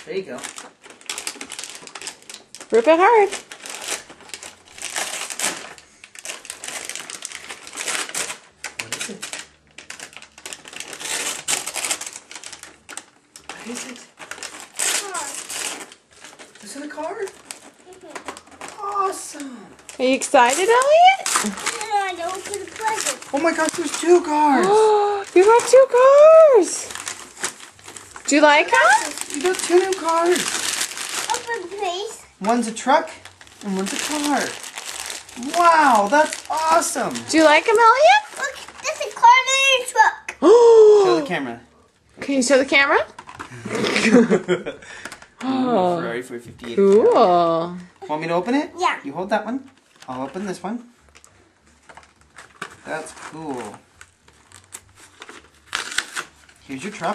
There you go. Rip it hard. What is it? What is it? Is it a card? Awesome. Are you excited, Elliot? Oh my gosh, there's 2 cars. You got 2 cars. Do you like them? You got 2 new cars. Open, please. One's a truck and one's a car. Wow, that's awesome. Do you like them, Elliot? Look, there's a car in the truck. Show the camera. Can you show the camera? Oh, Ferrari 458. Cool. Want me to open it? Yeah. You hold that one. I'll open this one. That's cool. Here's your truck.